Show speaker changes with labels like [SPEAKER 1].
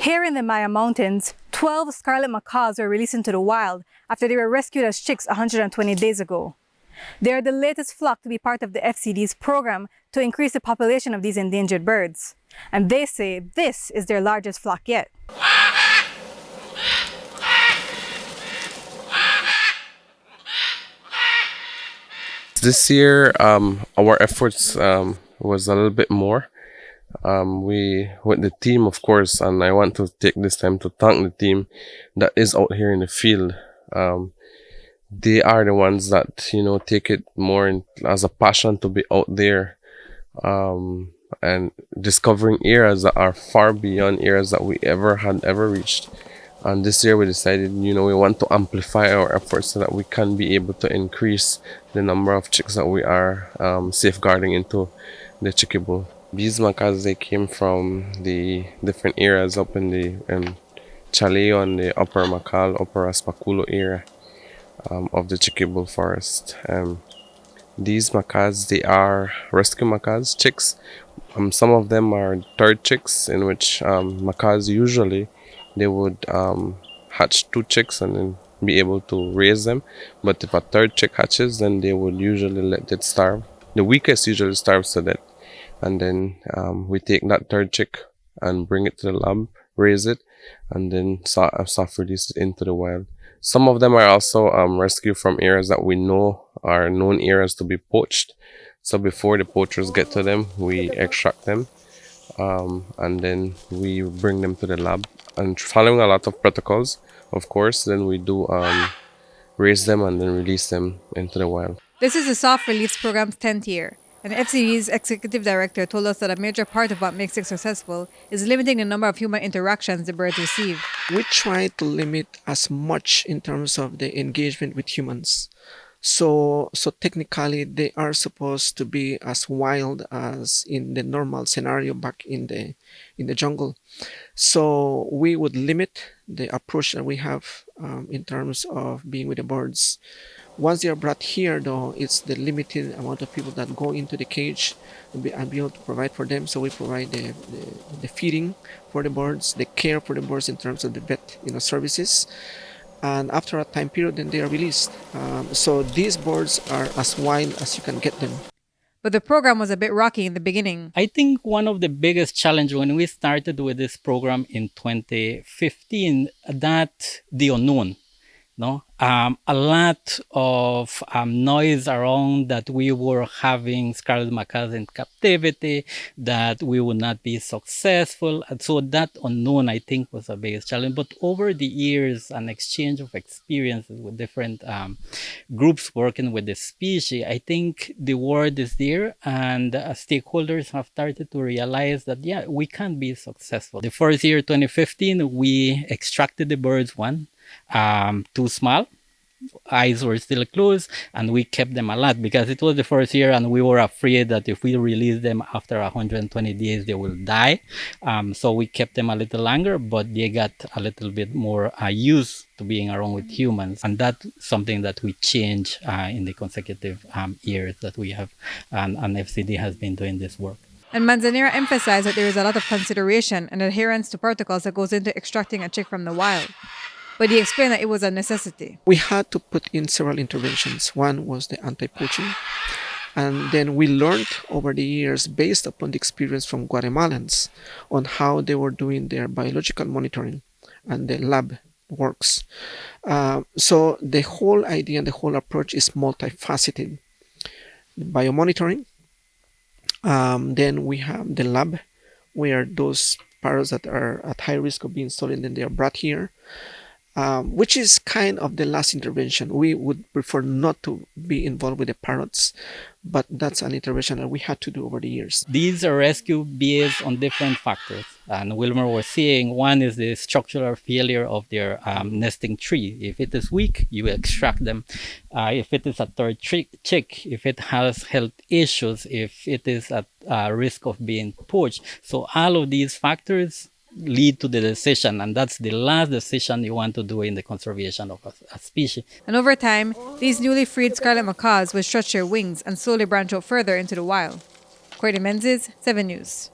[SPEAKER 1] Here in the Maya Mountains, 12 Scarlet Macaws were released into the wild after they were rescued as chicks 120 days ago. They are the latest flock to be part of the FCD's program to increase the population of these endangered birds. And they say this is their largest flock yet.
[SPEAKER 2] This year, our efforts was a little bit more. We with the team, of course, and I want to take this time to thank the team that is out here in the field. They are the ones that take it more as a passion to be out there and discovering areas that are far beyond areas that we ever reached. And this year we decided, we want to amplify our efforts so that we can be able to increase the number of chicks that we are safeguarding into the Chiquibul. These macaws, they came from the different areas up in the Chaleo and the Upper Macal, Upper Aspaculo area of the Chiquibul forest. These macaws, they are rescue macaws, chicks. Some of them are third chicks, in which macaws usually they would hatch 2 chicks and then be able to raise them. But if a third chick hatches, then they would usually let it starve. The weakest usually starves to death. And then we take that third chick and bring it to the lab, raise it, and then soft release it into the wild. Some of them are also rescued from areas that we know are known areas to be poached. So before the poachers get to them, we extract them, and then we bring them to the lab. And following a lot of protocols, of course, then we do raise them and then release them into the wild.
[SPEAKER 1] This is the Soft Release Program's 10th year, and FCD's executive director told us that a major part of what makes it successful is limiting the number of human interactions the birds receive.
[SPEAKER 3] We try to limit as much in terms of the engagement with humans. So technically, they are supposed to be as wild as in the normal scenario back in the jungle. So we would limit the approach that we have in terms of being with the birds. Once they are brought here, though, it's the limited amount of people that go into the cage and be able to provide for them. So we provide the feeding for the birds, the care for the birds in terms of the vet services. And after a time period, then they are released. So these birds are as wild as you can get them.
[SPEAKER 1] But the program was a bit rocky in the beginning.
[SPEAKER 4] I think one of the biggest challenges when we started with this program in 2015, that the unknown. No, a lot of noise around that we were having Scarlet Macaws in captivity, that we would not be successful. And so that unknown, I think, was the biggest challenge. But over the years, an exchange of experiences with different groups working with the species, I think the word is there, and stakeholders have started to realize that, yeah, we can be successful. The first year, 2015, we extracted the birds, too small, eyes were still closed, and we kept them alive because it was the first year and we were afraid that if we release them after 120 days they will die. So we kept them a little longer, but they got a little bit more used to being around with humans, and that's something that we change in the consecutive years that we have, and FCD has been doing this work.
[SPEAKER 1] And Manzanera emphasized that there is a lot of consideration and adherence to protocols that goes into extracting a chick from the wild. But he explained that it was a necessity.
[SPEAKER 3] We had to put in several interventions. One was the anti-poaching. And then we learned over the years, based upon the experience from Guatemalans, on how they were doing their biological monitoring and the lab works. So the whole idea and the whole approach is multifaceted. The biomonitoring. Then we have the lab, where those parrots that are at high risk of being stolen, then they are brought here. Which is kind of the last intervention. We would prefer not to be involved with the parrots, but that's an intervention that we had to do over the years.
[SPEAKER 4] These are rescued based on different factors. And Wilmer was saying one is the structural failure of their nesting tree. If it is weak, you extract them. If it is a third chick, if it has health issues, if it is at risk of being poached. So all of these factors lead to the decision, and that's the last decision you want to do in the conservation of a species.
[SPEAKER 1] And over time, these newly freed Scarlet Macaws would stretch their wings and slowly branch out further into the wild. Courtney Menzies, 7 News.